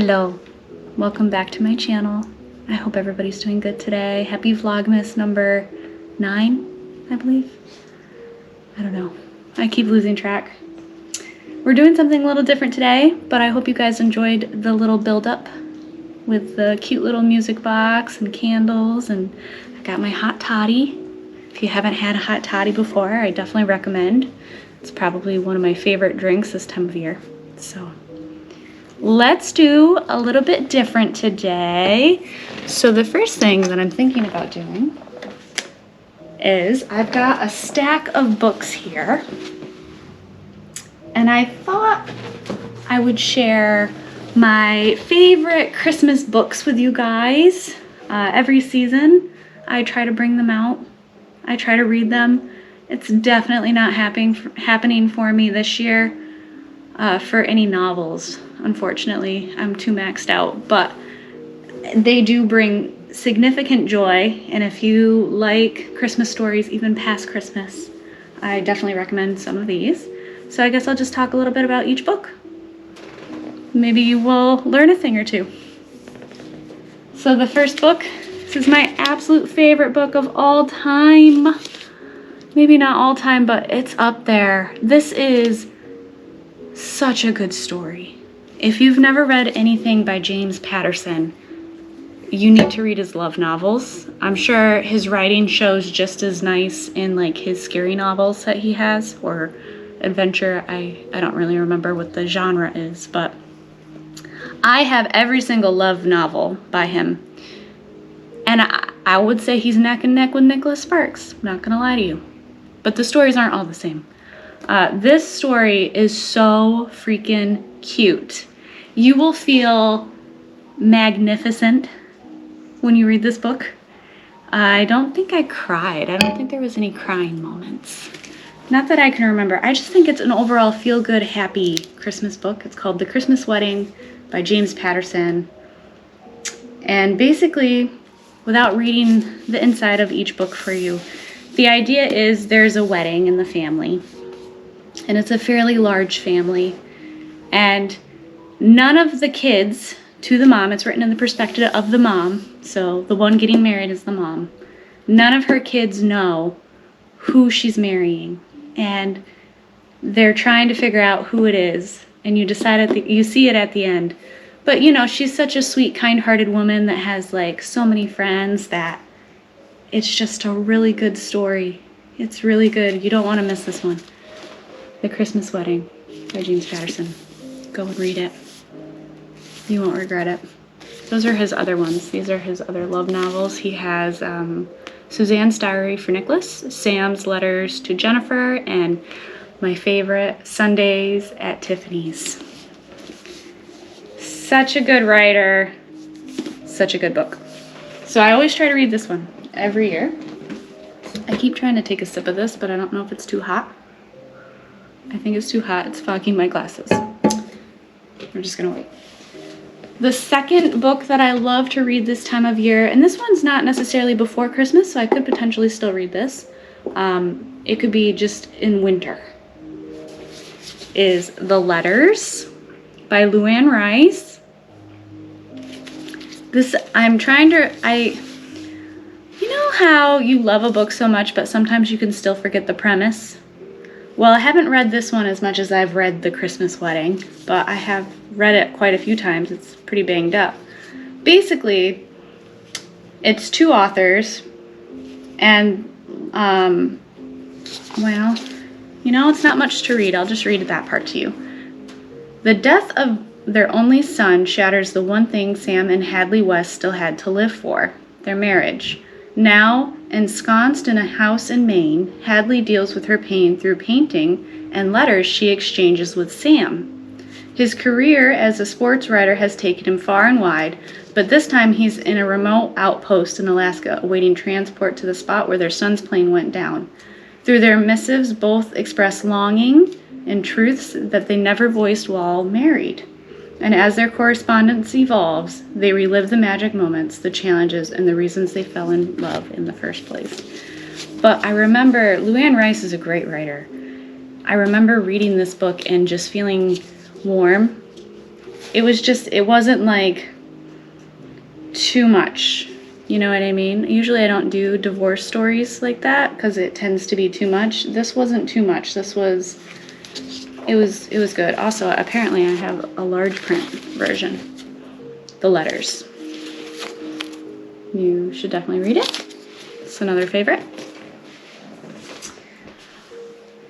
Hello, welcome back to my channel. I hope everybody's doing good today. Happy Vlogmas number 9, I believe. I don't know. I keep losing track. We're doing something a little different today, but I hope you guys enjoyed the little build-up with the cute little music box and candles, and I got my hot toddy. If you haven't had a hot toddy before, I definitely recommend. It's probably one of my favorite drinks this time of year. So let's do a little bit different today. So the first thing that I'm thinking about doing is I've got a stack of books here, and I thought I would share my favorite Christmas books with you guys. Every season I try to bring them out. I try to read them. It's definitely not happening for me this year for any novels. Unfortunately, I'm too maxed out, but they do bring significant joy, and if you like Christmas stories even past Christmas, I definitely recommend some of these. So I guess I'll just talk a little bit about each book. Maybe you will learn a thing or two. So the first book, this is my absolute favorite book of all time. Maybe not all time, but it's up there. This is such a good story. If you've never read anything by James Patterson, you need to read his love novels. I'm sure his writing shows just as nice in like his scary novels that he has, or adventure. I don't really remember what the genre is, but I have every single love novel by him. And I would say he's neck and neck with Nicholas Sparks. I'm not gonna lie to you. But the stories aren't all the same. This story is so freaking cute. You will feel magnificent when you read this book. I don't think I cried. I don't think there was any crying moments. Not that I can remember. I just think it's an overall feel-good, happy Christmas book. It's called The Christmas Wedding by James Patterson. And basically, without reading the inside of each book for you, the idea is there's a wedding in the family, and it's a fairly large family, and none of the kids to the mom, it's written in the perspective of the mom, so the one getting married is the mom. None of her kids know who she's marrying, and they're trying to figure out who it is, and you decide you see it at the end. But you know, she's such a sweet, kind-hearted woman that has like so many friends that it's just a really good story. It's really good. You don't want to miss this one. The Christmas Wedding by James Patterson. Go and read it. You won't regret it. Those are his other ones. These are his other love novels. He has Suzanne's Diary for Nicholas, Sam's Letters to Jennifer, and my favorite, Sundays at Tiffany's. Such a good writer. Such a good book. So I always try to read this one every year. I keep trying to take a sip of this, but I don't know if it's too hot. I think it's too hot. It's fogging my glasses. We're just gonna wait. The second book that I love to read this time of year, and this one's not necessarily before Christmas, so I could potentially still read this. It could be just in winter, is The Letters by Luanne Rice. This, you know how you love a book so much, but sometimes you can still forget the premise? Well, I haven't read this one as much as I've read The Christmas Wedding, but I have read it quite a few times. It's pretty banged up. Basically, it's two authors, and, well, you know, it's not much to read. I'll just read that part to you. The death of their only son shatters the one thing Sam and Hadley West still had to live for, their marriage. Now, ensconced in a house in Maine, Hadley deals with her pain through painting and letters she exchanges with Sam. His career as a sports writer has taken him far and wide, but this time he's in a remote outpost in Alaska awaiting transport to the spot where their son's plane went down. Through their missives, both express longing and truths that they never voiced while married. And as their correspondence evolves, they relive the magic moments, the challenges, and the reasons they fell in love in the first place. But I remember, Luanne Rice is a great writer. I remember reading this book and just feeling warm it was just, it wasn't like too much. You know what I mean? Usually I don't do divorce stories like that because it tends to be too much. This wasn't too much. This was, it was good. Also, apparently I have a large print version. The letters. You should definitely read it. It's another favorite.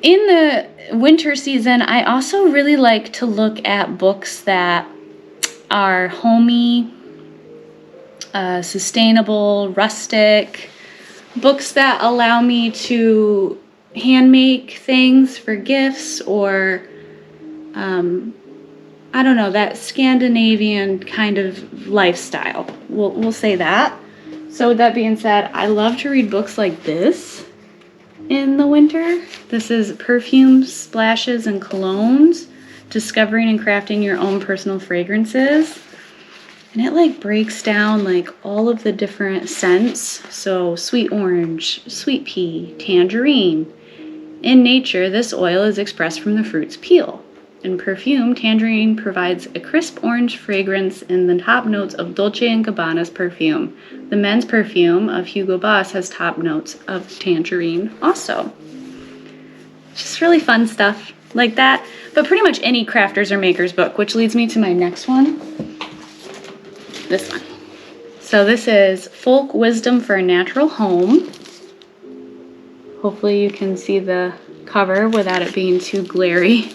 In the winter season, I also really like to look at books that are homey, sustainable, rustic, books that allow me to hand make things for gifts, or I don't know, that Scandinavian kind of lifestyle. We'll say that. So with that being said, I love to read books like this in the winter. This is Perfumes, Splashes, and Colognes, Discovering and Crafting Your Own Personal Fragrances. And it like breaks down like all of the different scents. So sweet orange, sweet pea, tangerine. In nature, this oil is expressed from the fruit's peel. In perfume, tangerine provides a crisp orange fragrance in the top notes of Dolce & Gabbana's perfume. The men's perfume of Hugo Boss has top notes of tangerine also. Just really fun stuff like that. But pretty much any crafters or makers book, which leads me to my next one. This one. So this is Folk Wisdom for a Natural Home. Hopefully you can see the cover without it being too glary.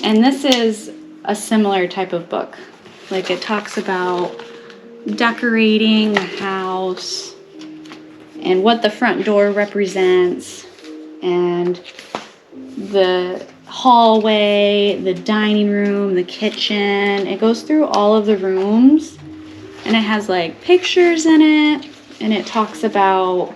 And this is a similar type of book. Like it talks about decorating a house and what the front door represents and the hallway, the dining room, the kitchen. It goes through all of the rooms and it has like pictures in it, and it talks about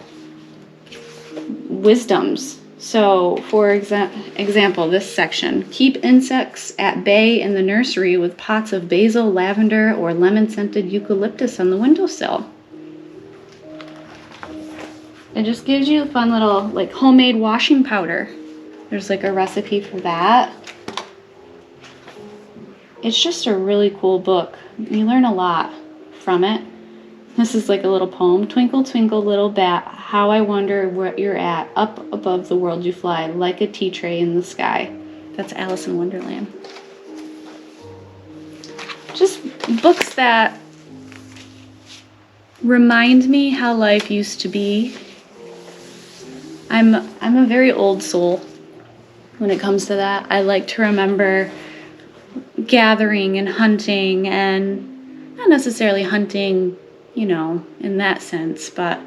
wisdoms. So for example, this section, keep insects at bay in the nursery with pots of basil, lavender, or lemon-scented eucalyptus on the windowsill. It just gives you a fun little like homemade washing powder. There's like a recipe for that. It's just a really cool book. You learn a lot from it. This is like a little poem. Twinkle, twinkle, little bat, how I wonder where you're at. Up above the world you fly, like a tea tray in the sky. That's Alice in Wonderland. Just books that remind me how life used to be. I'm a very old soul when it comes to that. I like to remember gathering and hunting, and not necessarily hunting, you know, in that sense, but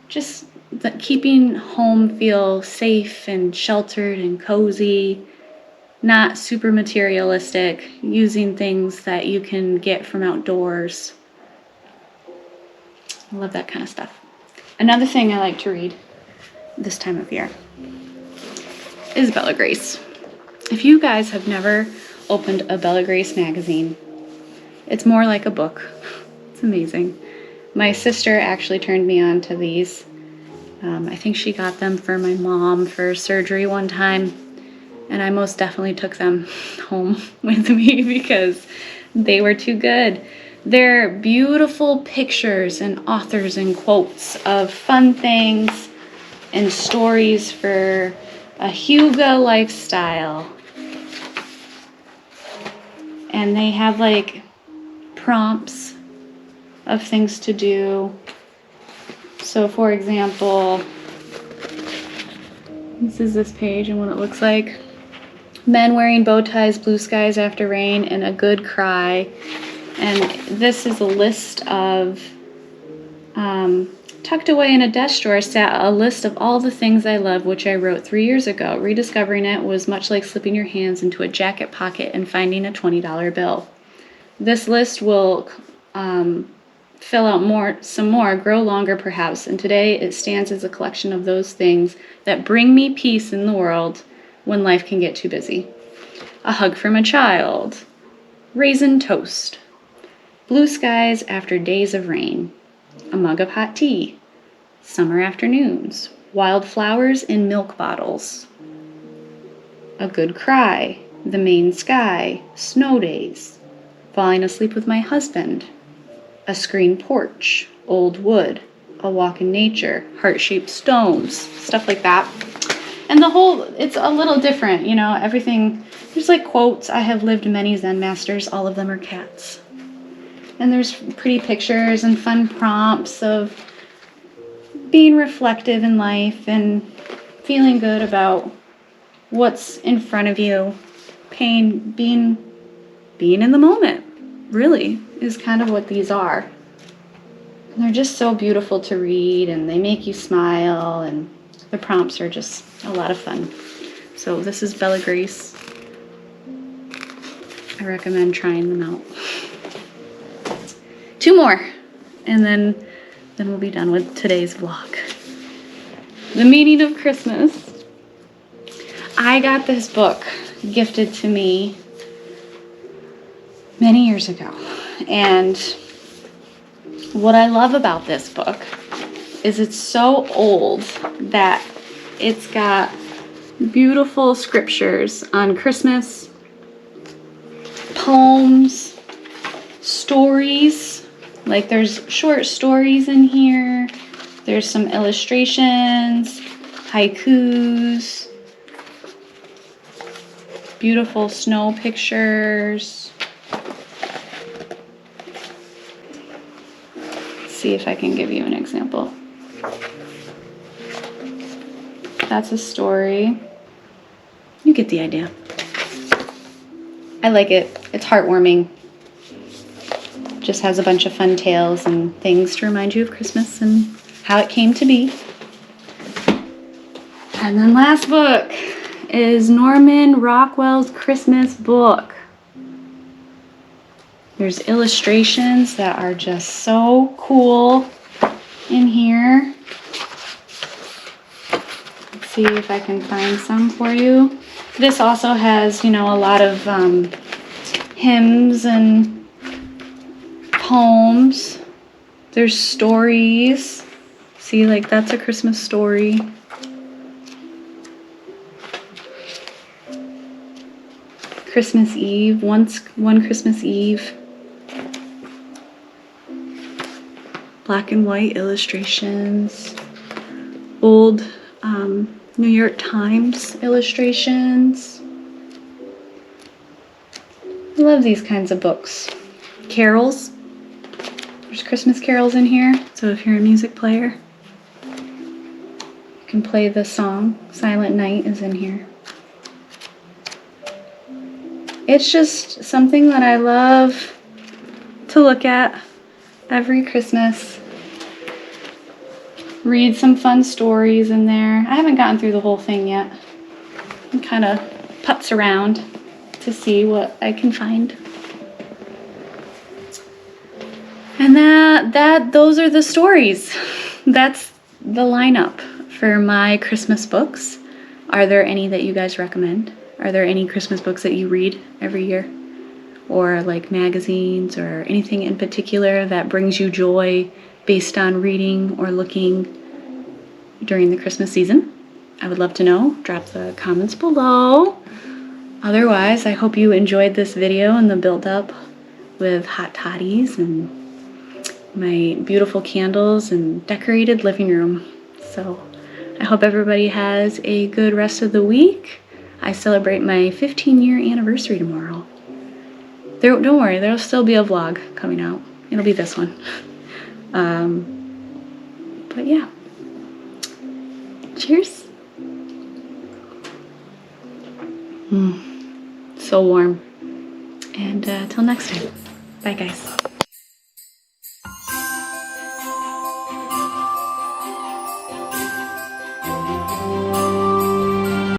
just keeping home feel safe and sheltered and cozy, not super materialistic, using things that you can get from outdoors. I love that kind of stuff. Another thing I like to read this time of year is Bella Grace. If you guys have never opened a Bella Grace magazine, it's more like a book. It's amazing. My sister actually turned me on to these. I think she got them for my mom for surgery one time, and I most definitely took them home with me because they were too good. They're beautiful pictures and authors and quotes of fun things and stories for a Hugo lifestyle. And they have like prompts of things to do. So for example, this is this page and what it looks like. Men wearing bow ties, blue skies after rain, and a good cry. And this is a list of, tucked away in a desk drawer sat a list of all the things I love, which I wrote 3 years ago. Rediscovering it was much like slipping your hands into a jacket pocket and finding a $20 bill. This list will fill out some more, grow longer perhaps, and today it stands as a collection of those things that bring me peace in the world when life can get too busy. A hug from a child, raisin toast, blue skies after days of rain, a mug of hot tea, summer afternoons, wildflowers in milk bottles, a good cry, the Main Sky, Snow Days, Falling Asleep with My Husband, A Screen Porch, Old Wood, A Walk in Nature, Heart-Shaped Stones, stuff like that. And the whole, it's a little different, you know, everything, there's like quotes. I have lived many Zen masters, all of them are cats. And there's pretty pictures and fun prompts of being reflective in life and feeling good about what's in front of you. Being in the moment, really, is kind of what these are. And they're just so beautiful to read, and they make you smile, and the prompts are just a lot of fun. So this is Bella Grace. I recommend trying them out. 2 more, and then we'll be done with today's vlog. The Meaning of Christmas. I got this book gifted to me many years ago, and what I love about this book is it's so old that it's got beautiful scriptures on Christmas, poems, stories, like there's short stories in here, there's some illustrations, haikus, beautiful snow pictures. Let's see if I can give you an example. That's a story. You get the idea. I like it. It's heartwarming. Just has a bunch of fun tales and things to remind you of Christmas and how it came to be. And then last book is Norman Rockwell's Christmas book. There's illustrations that are just so cool in here. Let's see if I can find some for you. This also has, you know, a lot of hymns and poems. There's stories. See, like that's a Christmas story. Christmas Eve, one Christmas Eve. Black and white illustrations. Old New York Times illustrations. I love these kinds of books. Carols. There's Christmas carols in here, so if you're a music player, you can play the song. Silent Night is in here. It's just something that I love to look at every Christmas. Read some fun stories in there. I haven't gotten through the whole thing yet. I'm kind of putz around to see what I can find. And those are the stories. That's the lineup for my Christmas books. Are there any that you guys recommend? Are there any Christmas books that you read every year? Or like magazines or anything in particular that brings you joy based on reading or looking during the Christmas season? I would love to know. Drop the comments below. Otherwise, I hope you enjoyed this video and the build up with hot toddies and my beautiful candles and decorated living room. So I hope everybody has a good rest of the week. I celebrate my 15-year anniversary tomorrow. Don't worry, there'll still be a vlog coming out. It'll be this one. But yeah. Cheers. So warm. And till next time. Bye guys.